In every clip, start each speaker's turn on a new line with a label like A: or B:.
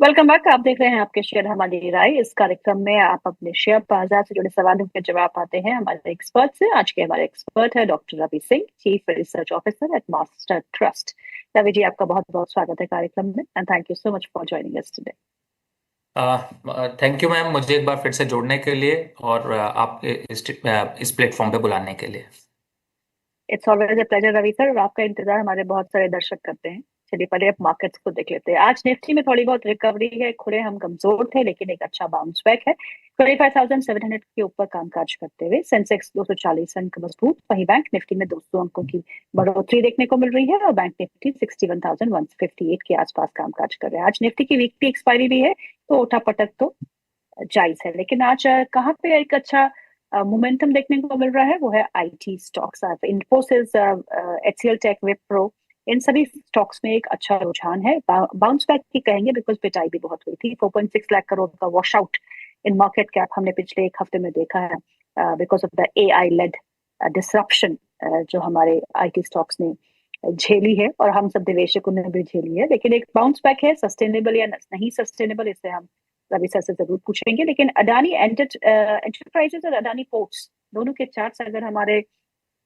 A: Welcome back. आप देख रहे हैं आपके शेयर हमारी राय। इस कार्यक्रम में आप अपने शेयर बाजार से जुड़े सवालों के जवाब पाते हैं हमारे एक्सपर्ट से। आज के हमारे एक्सपर्ट है doctor Ravi Singh, chief research officer at master trust. Ravi ji, आपका बहुत बहुत स्वागत है कार्यक्रम में and thank you so much for joining us today.
B: Thank you ma'am, मुझे एक बार फिर से जोड़ने के लिए और आपके इस प्लेटफॉर्म पे बुलाने के लिए।
A: It's always a pleasure Ravi sir, और आपका इंतजार हमारे बहुत सारे दर्शक करते हैं। चलिए पहले आप मार्केट्स को देख लेते हैं। आज निफ्टी में थोड़ी बहुत रिकवरी है। खुले हम कमजोर थे लेकिन एक अच्छा बाउंस बैक है। 25,700 के ऊपर कामकाज करते हुए सेंसेक्स 240 अंक मजबूत। वहीं बैंक निफ्टी में 200 अंकों की बढ़ोतरी देखने को मिल रही है और बैंक निफ्टी 61,158 के आसपास कामकाज कर रहे हैं। आज निफ्टी की वीकली एक्सपायरी भी है तो उठापटक तो जायज है, लेकिन आज कहाँ पे एक अच्छा मोमेंटम देखने को मिल रहा है वो है IT stocks. Infosys, HCL tech, Wipro, इन सभी स्टॉक्स में एक अच्छा रुझान है। बाउंस बैक की कहेंगे बिकॉज पिटाई भी बहुत हुई थी। 4.6 लाख करोड़ का wash out in market cap हमने पिछले एक हफ्ते में देखा है because of the AI led disruption जो हमारे आईटी स्टॉक्स ने झेली है और हम सब निवेशकों ने भी झेली है। लेकिन एक बाउंस बैक है, सस्टेनेबल या नहीं सस्टेनेबल इसे हम रवि सर से जरूर पूछेंगे। लेकिन अडानी एंटरप्राइजेस और अडानी पोर्ट्स दोनों के चार्ट्स अगर हमारे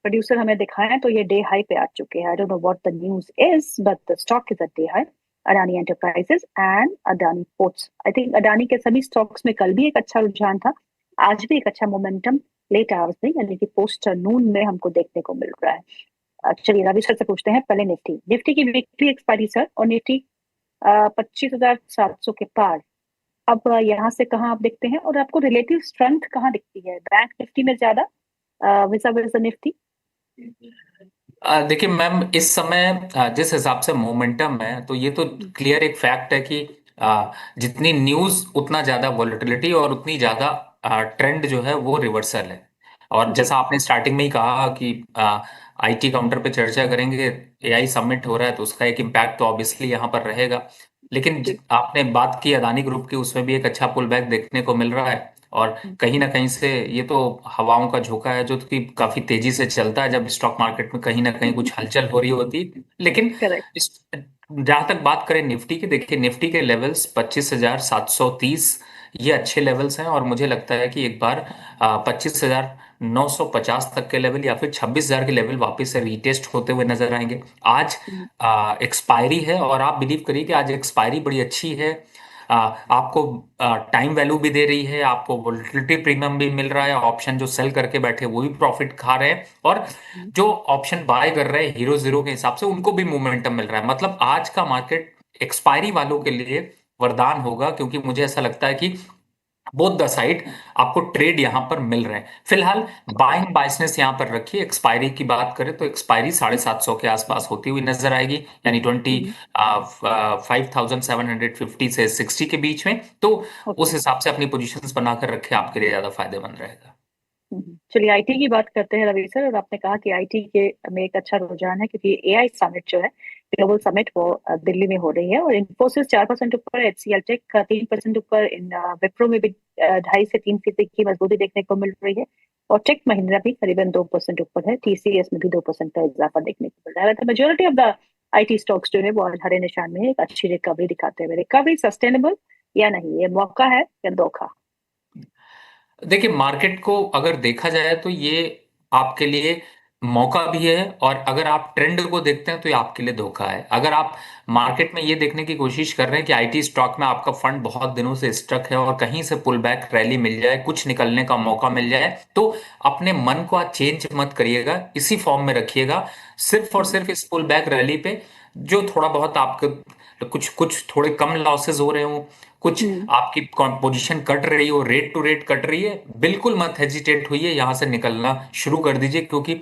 A: प्रोड्यूसर हमें दिखाएं तो ये डे हाई पे आ चुके हैं। I don't know what the news is but the stock is a day high. Adani enterprises and Adani ports, I think Adani के सभी स्टॉक्स में कल भी एक अच्छा रुझान था, आज भी एक अच्छा मोमेंटम लेट आवर्स में यानी कि पोस्ट नून में हमको देखने को मिल रहा है। चलिए रवि सर से पूछते हैं पहले निफ्टी निफ्टी की वीकली एक्सपायरी सर, और निफ्टी 25,700 के पार। अब यहाँ से कहाँ आप देखते हैं और आपको रिलेटिव स्ट्रेंथ कहाँ दिखती है बैंक निफ्टी में ज्यादा विसा विसा निफ्टी?
B: देखिए मैम, इस समय जिस हिसाब से मोमेंटम है तो ये तो क्लियर एक फैक्ट है कि जितनी न्यूज़ उतना ज़्यादा वॉलेटिलिटी और उतनी ज़्यादा ट्रेंड जो है वो रिवर्सल है। और
A: जी।
B: जैसा आपने स्टार्टिंग में ही कहा कि आईटी काउंटर पे चर्चा करेंगे, एआई समिट हो रहा है तो उसका एक इम्पैक्ट तो ऑब्वियसली यहाँ पर रहेगा। लेकिन
A: जी।
B: आपने बात की अदानी ग्रुप की, उसमें भी एक अच्छा पुल बैक देखने को मिल रहा है। और कहीं ना कहीं से ये तो हवाओं का झोंका है जो कि काफी तेजी से चलता है जब स्टॉक मार्केट में कहीं ना कहीं कुछ हलचल हो रही होती है। लेकिन
A: करेक्ट।
B: इस जहां तक बात करें निफ्टी की, देखिए निफ्टी के लेवल्स 25,730 ये अच्छे लेवल्स हैं और मुझे लगता है कि एक बार 25,950 तक के लेवल या फिर 26,000 के लेवल वापस से रीटेस्ट होते हुए नजर आएंगे। आज एक्सपायरी है और आप बिलीव करिए कि आज एक्सपायरी बड़ी अच्छी है। आपको टाइम वैल्यू भी दे रही है, आपको वोलेटिलिटी प्रीमियम भी मिल रहा है, ऑप्शन जो सेल करके बैठे वो भी प्रॉफिट खा रहे हैं, और जो ऑप्शन बाय कर रहे हैं हीरो जीरो के हिसाब से उनको भी मोमेंटम मिल रहा है। मतलब आज का मार्केट एक्सपायरी वालों के लिए वरदान होगा, क्योंकि मुझे ऐसा लगता है कि बोथ द साइड आपको ट्रेड यहां पर मिल रहे हैं। फिलहाल बाइंग बाइसनेस यहां पर रखिए। एक्सपायरी की बात करें तो एक्सपायरी 750 के आसपास होती हुई नजर आएगी, यानी 25,750 से 60 के बीच में। तो
A: ओके।
B: उस हिसाब से अपनी पोजीशंस बनाकर रखे, आपके लिए ज्यादा फायदेमंद रहेगा।
A: चलिए आईटी की बात करते हैं रवि सर। और आपने कहा कि आईटी के में एक अच्छा रुझान है क्योंकि एआई समिट जो है, ग्लोबल समिट, वो दिल्ली में हो रही है। और इन्फोसिस 4% ऊपर, एचसीएल टेक का 3% ऊपर, इन विप्रो में भी 2.5 से 3% की मजबूती देखने को मिल रही है। और टेक महिंद्रा भी करीबन 2% ऊपर है। टीसीएस में भी 2% का इजाफा देखने को मिल रहा है। Majority of the IT stocks जो है वो आज हरे निशान में है, एक अच्छी रिकवरी दिखाते हुए। रिकवरी सस्टेनेबल या नहीं, ये मौका है या धोखा?
B: देखिए, मार्केट को अगर देखा जाए तो ये आपके लिए मौका भी है, और अगर आप ट्रेंड को देखते हैं तो ये आपके लिए धोखा है। अगर आप मार्केट में ये देखने की कोशिश कर रहे हैं कि आईटी स्टॉक में आपका फंड बहुत दिनों से स्टक है और कहीं से पुल बैक रैली मिल जाए, कुछ निकलने का मौका मिल जाए, तो अपने मन को आज चेंज मत करिएगा, इसी फॉर्म में रखिएगा। सिर्फ और सिर्फ इस पुल बैक रैली पे जो थोड़ा बहुत आपके कुछ कुछ थोड़े कम लॉसेस हो रहे हो, कुछ
A: हम्म।
B: आपकी पोजीशन कट रही हो, रेट टू रेट कट रही है, बिल्कुल मत हेजिटेट होइए, यहां से निकलना शुरू कर दीजिए। क्योंकि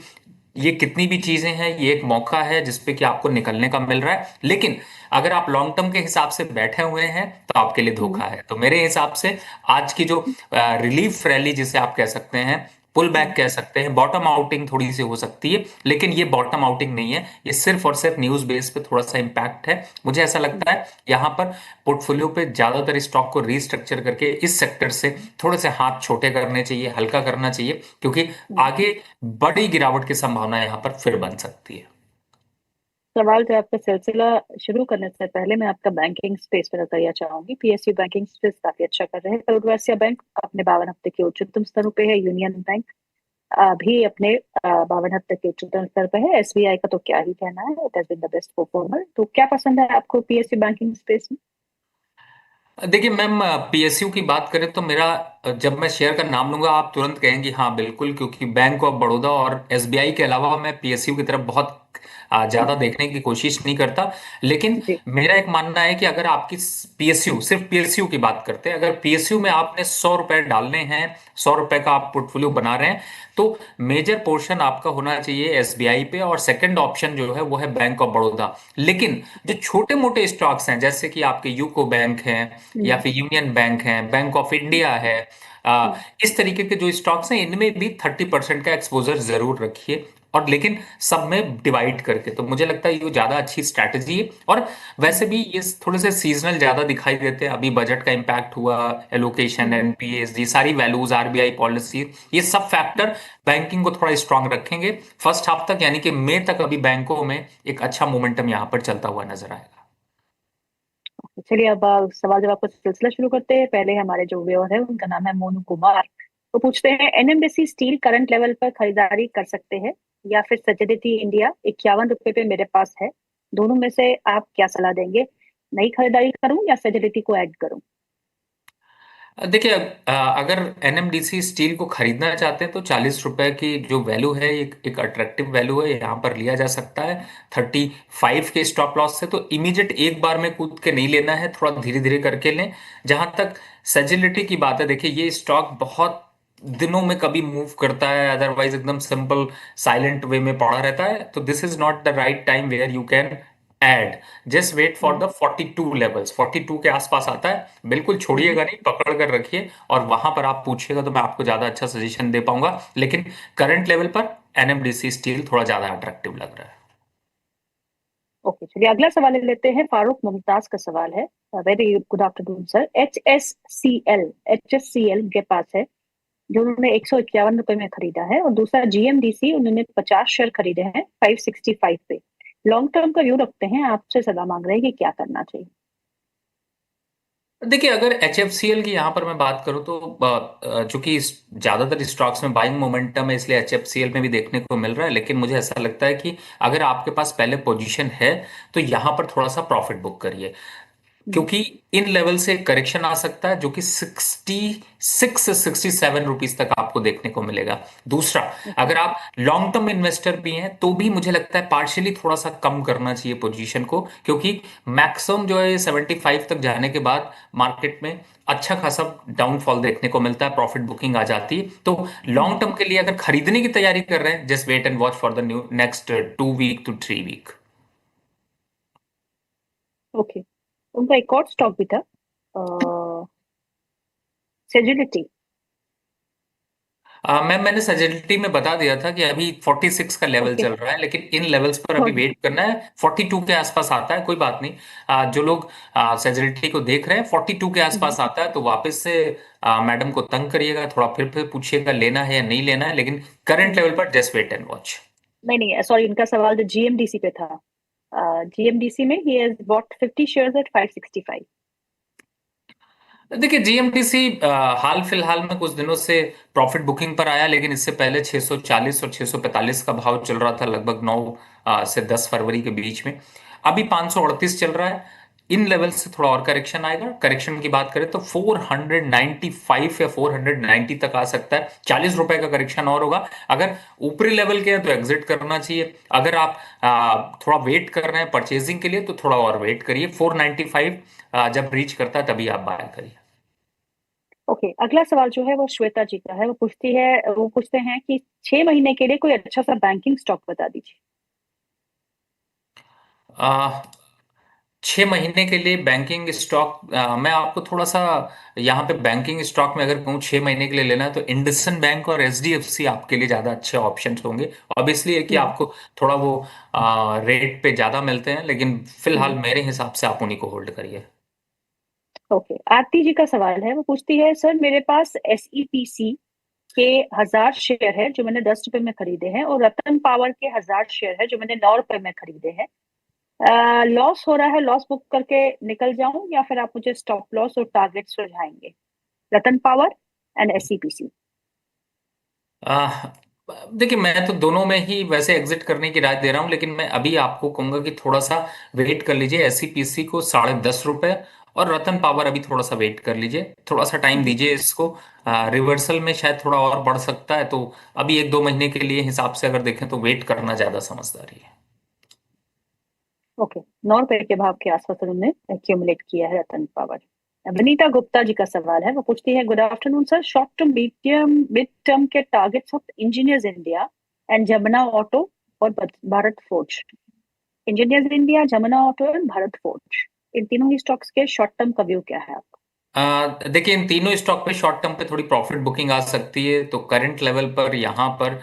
B: ये कितनी भी चीजें हैं, ये एक मौका है जिसपे कि आपको निकलने का मिल रहा है। लेकिन अगर आप लॉन्ग टर्म के हिसाब से बैठे हुए हैं तो आपके लिए
A: हम्म।
B: धोखा है। तो मेरे हिसाब से आज की जो रिलीफ रैली जिसे आप कह सकते हैं, पुल बैक
A: हम्म।
B: कह सकते हैं, बॉटम आउटिंग थोड़ी सी हो सकती है, लेकिन ये बॉटम आउटिंग नहीं है, ये सिर्फ और सिर्फ न्यूज बेस पे थोड़ा सा इंपैक्ट है। मुझे ऐसा लगता है यहाँ पर पोर्टफोलियो पे ज्यादातर स्टॉक को रीस्ट्रक्चर करके इस सेक्टर से थोड़े से हाथ छोटे करने चाहिए, हल्का करना चाहिए, क्योंकि
A: हम्म।
B: आगे बड़ी गिरावट की संभावना यहाँ पर फिर बन सकती है।
A: सवाल जो आपका सिलसिला शुरू करने से पहले मैं आपका बैंकिंग स्पेस पर नजरिया चाहूंगी। पीएसयू बैंकिंग स्पेस काफी अच्छा कर रहे हैं। करूर वैश्य बैंक अपने 52 हफ्ते के उच्चतम स्तरों पे है। यूनियन बैंक भी अपने 52 हफ्ते के उच्चतम स्तर पे है। एसबीआई का तो क्या ही कहना है, it has been the best performer. तो क्या पसंद है आपको पीएसयू बैंकिंग स्पेस में?
B: देखिए मैम, पीएसयू की बात करें तो मेरा, जब मैं शेयर का नाम लूंगा आप तुरंत कहेंगे हाँ बिल्कुल, क्योंकि बैंक ऑफ बड़ौदा और एसबीआई के अलावा मैं पीएसयू की तरफ बहुत ज्यादा देखने की कोशिश नहीं करता। लेकिन
A: जी।
B: मेरा एक मानना है कि अगर आपकी पीएसयू, सिर्फ पीएसयू की बात करते हैं, अगर पीएसयू में आपने 100 रुपए डालने हैं, 100 रुपए का आप पोर्टफोलियो बना रहे हैं, तो मेजर पोर्शन आपका होना चाहिए एसबीआई पे, और सेकंड ऑप्शन जो है वो है बैंक ऑफ बड़ौदा। लेकिन जो छोटे मोटे स्टॉक्स हैं, जैसे कि आपके यूको बैंक हैं या
A: हम्म।
B: फिर यूनियन बैंक है, बैंक ऑफ इंडिया है,
A: हम्म।
B: इस तरीके के जो स्टॉक्स हैं, इनमें भी 30% का एक्सपोजर जरूर रखिए, और लेकिन सब में डिवाइड करके। तो मुझे लगता है ये ज्यादा अच्छी स्ट्रैटेजी है। और वैसे भी ये थोड़े से सीजनल ज्यादा दिखाई देते हैं। अभी बजट का इम्पैक्ट हुआ, एलोकेशन,
A: हम्म।
B: एनपीएस, ये सारी वैल्यूज, आरबीआई पॉलिसी, ये सब फैक्टर बैंकिंग को थोड़ा स्ट्रांग रखेंगे फर्स्ट हाफ तक, यानी कि मई तक अभी बैंकों में एक अच्छा मोमेंटम यहाँ पर चलता हुआ नजर आएगा।
A: चलिए अब सवाल जवाब का सिलसिला शुरू करते हैं। पहले हमारे जो व्यूअर है उनका नाम है मोनू कुमार। तो पूछते हैं, एनएमडीसी स्टील करंट लेवल पर खरीदारी कर सकते हैं या फिर सचेदिटी इंडिया 51 रुपए पे मेरे पास है, दोनों में से आप क्या सलाह देंगे? नई खरीदारी करूं या सचेदिटी को ऐड करूं?
B: देखिए, अगर एनएमडीसी स्टील को खरीदना चाहते हैं तो 40 रुपए की जो वैल्यू है, एक अट्रैक्टिव वैल्यू है, यहाँ पर लिया जा सकता है 35 के स्टॉप लॉस से। तो इमीडिएट एक बार में कूद के नहीं लेना है, थोड़ा धीरे धीरे करके लें। जहां तक सेजिलिटी की बात है, देखिए ये स्टॉक बहुत दिनों में कभी मूव करता है, अदरवाइज एकदम सिंपल साइलेंट वे में पड़ा रहता है। तो this is not the right time where you can add. Just wait for
A: hmm.
B: The 42 levels, 42 के आसपास आता है, बिल्कुल
A: हम्म।
B: छोड़िएगा नहीं, पकड़ कर रखिए, और वहां पर आप पूछिएगा तो मैं आपको ज्यादा अच्छा सजेशन दे पाऊंगा। लेकिन करंट लेवल पर एनएमडीसी स्टील थोड़ा ज्यादा अट्रैक्टिव लग रहा है।
A: ओके, चलिए अगला सवाल ले लेते हैं। फारूक मुमताज का सवाल है। Very good afternoon sir. H S C L के पास है, जो उन्होंने 151 रुपए में खरीदा है, और दूसरा जीएमडीसी उन्होंने 50 शेयर खरीदे हैं 565 पे। लॉन्ग टर्म का व्यू रखते हैं, आपसे सलाह मांग रहे हैं कि क्या करना चाहिए।
B: देखिए, अगर एच एफ सी एल की यहाँ पर मैं बात करूँ तो चूंकि ज्यादातर स्टॉक्स में बाइंग मोमेंटम है, इसलिए एच एफ सी एल में भी देखने को मिल रहा है। लेकिन मुझे ऐसा लगता है कि अगर आपके पास पहले पोजीशन है तो यहाँ पर थोड़ा सा प्रॉफिट बुक करिए,
A: हम्म।
B: क्योंकि इन लेवल से करेक्शन आ सकता है जो कि 66 से 67 रुपीज तक आपको देखने को मिलेगा। दूसरा,
A: ओके।
B: अगर आप लॉन्ग टर्म इन्वेस्टर भी हैं तो भी मुझे लगता है पार्शियली थोड़ा सा कम करना चाहिए पोजीशन को, क्योंकि मैक्सिमम जो है 75 तक जाने के बाद मार्केट में अच्छा खासा डाउनफॉल देखने को मिलता है, प्रॉफिट बुकिंग आ जाती है। तो
A: हम्म।
B: लॉन्ग टर्म के लिए अगर खरीदने की तैयारी कर रहे हैं, just wait and watch for the new next 2 week to 3 week.
A: Okay, उनका एक और स्टॉक भी था, सेजिलिटी।
B: मैंने सजेलिटी में बता दिया था कि अभी 46 का लेवल
A: ओके।
B: चल रहा है, लेकिन इन लेवल्स पर अभी वेट करना है। 42 के आसपास आता है, कोई बात नहीं। जो लोग सजेलिटी को देख रहे हैं, 42 के आसपास आता है तो वापस से मैडम को तंग करिएगा, थोड़ा फिर पूछिएगा लेना है या नहीं लेना है। लेकिन करंट लेवल पर जस्ट वेट एंड वॉच।
A: नहीं नहीं, सॉरी, इनका सवाल जो जीएमडीसी पे था। जीएमडीसी में he has bot 50 shares at 565।
B: देखिए, जीएमटीसी हाल फिलहाल में कुछ दिनों से प्रॉफिट बुकिंग पर आया, लेकिन इससे पहले 640 और 645 का भाव चल रहा था, लगभग 9 से 10 फरवरी के बीच में। अभी 538 चल रहा है। इन लेवल से थोड़ा और करेक्शन आएगा। करेक्शन की बात करें तो 495 या 490 तक आ सकता है। 40 रुपए का करेक्शन और होगा। अगर ऊपरी लेवल के हैं तो एग्जिट करना चाहिए। अगर आप थोड़ा वेट कर रहे हैं परचेजिंग के लिए तो थोड़ा और वेट करिए। 495 जब रीच करता है तभी आप बाय करिए।
A: ओके, अगला सवाल जो है वो श्वेता जी का है। वो पूछते हैं कि 6 महीने के लिए कोई अच्छा सा बैंकिंग स्टॉक बता दीजिए।
B: आ, 6 महीने के लिए बैंकिंग स्टॉक, मैं आपको थोड़ा सा यहाँ पे बैंकिंग स्टॉक में अगर कहूँ 6 महीने के लिए लेना है तो इंडसन बैंक और एचडीएफसी आपके लिए ज्यादा अच्छे ऑप्शंस होंगे। अब इसलिए कि
A: हम्म।
B: आपको थोड़ा वो रेट पे ज्यादा मिलते हैं, लेकिन फिलहाल
A: हम्म।
B: मेरे हिसाब से आप उन्हीं को होल्ड करिए।
A: ओके, आरती जी का सवाल है। वो पूछती है, सर मेरे पास एसईपीसी के 1000 शेयर है जो मैंने 10 रुपए में खरीदे हैं, और रतन पावर के 1000 शेयर है जो मैंने 9 रुपए में खरीदे हैं। लॉस हो रहा है, लॉस बुक करके निकल जाऊं या फिर आप मुझे स्टॉप लॉस और टारगेट सुझाएंगे? Ratan power and SCPC.
B: आह, देखिए मैं तो दोनों में ही वैसे एग्जिट करने की राय दे रहा हूं, लेकिन मैं अभी आपको कहूंगा कि थोड़ा सा वेट कर लीजिए। एससीपीसी को ₹10.5 और रतन पावर अभी थोड़ा सा वेट कर लीजिए, थोड़ा सा टाइम दीजिए इसको। रिवर्सल में शायद थोड़ा और बढ़ सकता है, तो अभी 1-2 महीने के लिए हिसाब से अगर देखें तो वेट करना ज्यादा समझदारी है।
A: ओके, 9 रुपए के भाव के आसपास उन्होंने एक्यूमुलेट किया है रतन पावर। विनीता गुप्ता जी का सवाल है, वो पूछती है, good afternoon sir, short term, medium, mid term के targets of engineers India and Jamuna auto और Bharat forge. Engineers India, Jamuna auto and Bharat forge, इन तीनों ही स्टॉक्स के शॉर्ट टर्म का व्यू क्या है आपका?
B: देखिए इन तीनों स्टॉक पे शॉर्ट टर्म पे थोड़ी प्रॉफिट बुकिंग आ सकती है, तो करंट लेवल पर यहाँ पर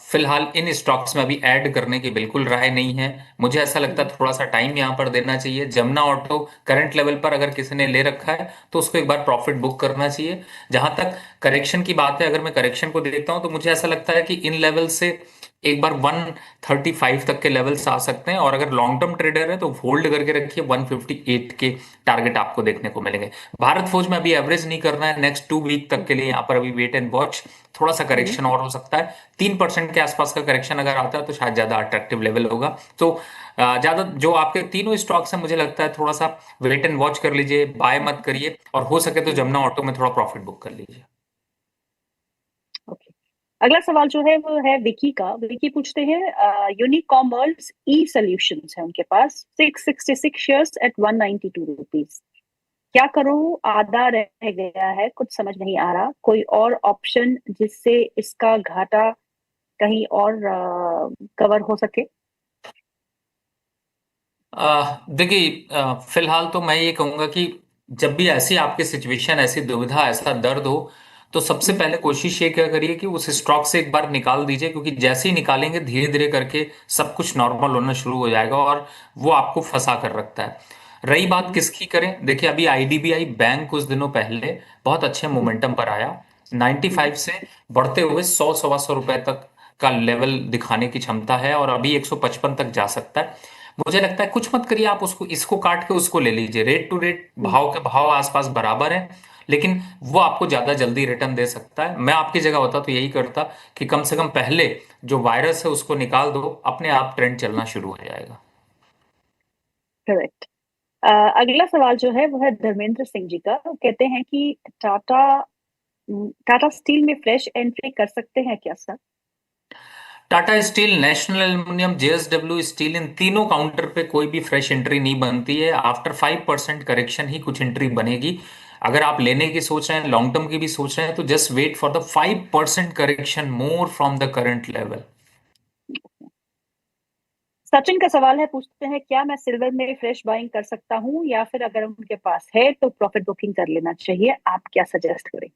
B: फिलहाल इन स्टॉक्स में अभी ऐड करने की बिल्कुल राय नहीं है। मुझे ऐसा लगता है थोड़ा सा टाइम यहाँ पर देना चाहिए। जमुना ऑटो करंट लेवल पर अगर किसी ने ले रखा है तो उसको एक बार प्रॉफिट बुक करना चाहिए। जहां तक करेक्शन की बात है, अगर मैं करेक्शन को देखता हूं तो मुझे ऐसा लगता है कि इन लेवल से एक बार 135 तक के लेवल्स आ सकते हैं, और अगर लॉन्ग टर्म ट्रेडर है तो होल्ड करके रखिए, 158 के टारगेट आपको देखने को मिलेंगे। भारत फौज में अभी एवरेज नहीं करना है नेक्स्ट 2 वीक तक के लिए, यहाँ पर अभी वेट एंड वॉच। थोड़ा सा
A: हम्म।
B: करेक्शन और हो सकता है, 3% के आसपास का करेक्शन अगर आता है तो शायद ज्यादा अट्रैक्टिव लेवल होगा। तो ज्यादा जो आपके तीनों स्टॉक्स हैं मुझे लगता है थोड़ा सा वेट एंड वॉच कर लीजिए, बाय मत करिए, और हो सके तो
A: हम्म।
B: जमुना ऑटो में थोड़ा प्रॉफिट बुक कर लीजिए।
A: ओके, अगला सवाल जो है वो है विकी का। विकी पूछते हैं, यूनिकॉमर्स ई सॉल्यूशंस है उनके पास, 666 शेयर्स एट 192 रुपीज। क्या करूं, आधा रह गया है, कुछ समझ नहीं आ रहा, कोई और ऑप्शन जिससे इसका घाटा कहीं और कवर हो सके?
B: देखिए फिलहाल तो मैं ये कहूंगा कि जब भी ऐसी आपकी सिचुएशन, ऐसी दुविधा, ऐसा दर्द हो, तो सबसे
A: हम्म।
B: पहले कोशिश ये क्या करिए कि उस स्टॉक से एक बार निकाल दीजिए, क्योंकि जैसे ही निकालेंगे धीरे धीरे करके सब कुछ नॉर्मल होना शुरू हो जाएगा, और वो आपको फंसा कर रखता है। रही बात
A: हम्म।
B: किसकी करें, देखिए अभी आईडीबीआई बैंक कुछ दिनों पहले बहुत अच्छे
A: हम्म।
B: मोमेंटम पर आया,
A: हम्म।
B: 95 से बढ़ते हुए 100-125 रुपए तक का लेवल दिखाने की क्षमता है, और अभी 155 तक जा सकता है। मुझे लगता है कुछ मत करिए, आप उसको, इसको काट के उसको ले लीजिए, रेट टू रेट
A: हम्म।
B: भाव के भाव आसपास बराबर है, लेकिन वो आपको ज्यादा जल्दी रिटर्न दे सकता है। मैं आपकी जगह होता तो यही करता कि कम से कम पहले जो वायरस है उसको निकाल दो, अपने आप ट्रेंड चलना शुरू हो जाएगा।
A: करेक्ट। अगला सवाल जो है वो है धर्मेंद्र सिंह जी का। वो कहते हैं कि टाटा टाटा स्टील में फ्रेश एंट्री कर सकते हैं क्या sir?
B: Tata steel, national aluminium, JSW steel, इन तीनों काउंटर पे कोई भी फ्रेश एंट्री नहीं बनती है। आफ्टर 5% करेक्शन ही कुछ एंट्री बनेगी। अगर आप लेने की सोच रहे हैं, लॉन्ग टर्म की भी सोच रहे हैं, तो just wait for the 5% correction more from the current level.
A: Sachin का सवाल है, पूछते हैं, क्या मैं सिल्वर में फ्रेश बाइंग कर सकता हूँ या फिर अगर उनके पास है तो प्रॉफिट बुकिंग कर लेना चाहिए? आप क्या सजेस्ट करें?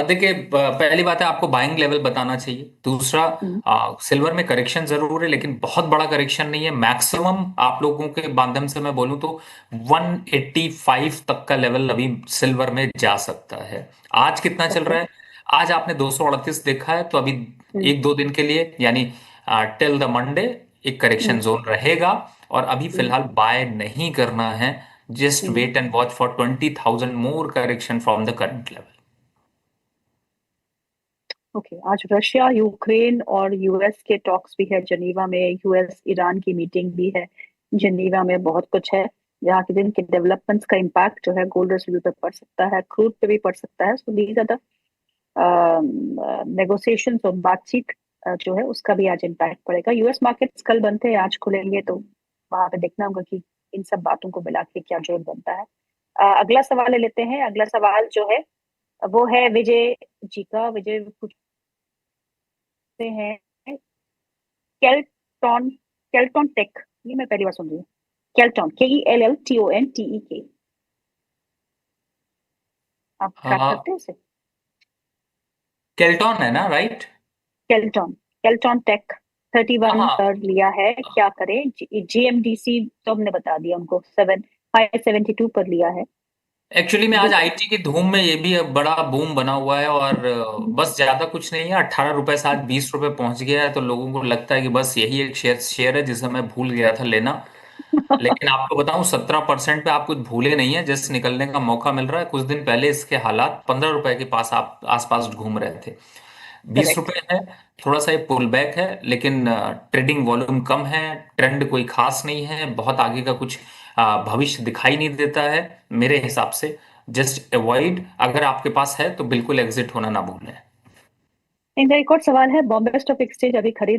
B: देखिए पहली बात है, आपको बाइंग लेवल बताना चाहिए। दूसरा,
A: हम्म।
B: सिल्वर में करेक्शन जरूर है, लेकिन बहुत बड़ा करेक्शन नहीं है। मैक्सिमम आप लोगों के माध्यम से मैं बोलूं तो 185 तक का लेवल अभी सिल्वर में जा सकता है। आज कितना चल
A: ओके।
B: रहा है? आज आपने 238 देखा है, तो अभी
A: हम्म।
B: 1-2 दिन के लिए, यानी टिल द मंडे एक करेक्शन
A: हम्म।
B: जोन रहेगा, और अभी
A: हम्म।
B: फिलहाल बाय नहीं करना है। Just
A: hmm.
B: Wait and watch for 20,000 more correction from the current level.
A: Okay, आज रशिया, यूक्रेन और यूएस के टॉक्स भी है जनीवा में, यूएस ईरान की मीटिंग भी है जनीवा में, बहुत कुछ है जहाँ के दिन के डेवलपमेंट्स का इम्पैक्ट जो है गोल्ड रेसिड्यू पे पड़ सकता है, क्रूड पे भी पड़ सकता है। So these are the negotiations और बातचीत जो है उसका भी आज इम्पैक्ट पड़ेगा। यूएस मार्केट्स कल बंद थे, आज खुलेंगे, तो वहां पे देखना होगा कि इन सब बातों को मिला के क्या जोर बनता है। अगला सवाल ले लेते हैं। अगला सवाल जो है वो है विजय जी का। विजय पूछते हैं, केल्टॉन, केल्टॉन टेक, ये मैं पहली बार सुन रही हूँ। केल्टॉन, KELLTONTEK, आप ट्रैक करते हैं इसे?
B: केल्टॉन है ना, राइट?
A: केल्टॉन, केल्टॉन टेक 31
B: हाँ।
A: पर लिया है, क्या करें? GMDC तो हमने बता दिया उनको, 7 572 पर लिया है।
B: एक्चुअली में आज
A: बिल्कुल।
B: आईटी की धूम में ये भी अब बड़ा बूम बना हुआ है, और बस ज्यादा कुछ नहीं है, 18 रुपए से आज 20 रुपए पहुंच गया है, तो लोगों को लगता है कि बस यही एक शेयर है जिसे मैं भूल गया था लेना। लेकिन आपको बताऊं, 17% पे आप कुछ भूले नहीं है, जस्ट निकलने का मौका मिल रहा है। कुछ दिन पहले इसके हालात 15 रुपए के पास आप आसपास घूम रहे थे। बीस
A: करेक्ट।
B: रुपए है। थोड़ा सा ये पुल बैक है, लेकिन ट्रेडिंग वॉल्यूम कम है। ट्रेंड कोई खास नहीं है, बहुत आगे का कुछ भविष्य दिखाई नहीं देता है मेरे हिसाब से। जस्ट अवॉइड, अगर आपके पास है तो बिल्कुल एग्जिट होना ना भूलें।
A: इनका एक और सवाल है, बॉम्बे स्टॉक एक्सचेंज अभी खरीद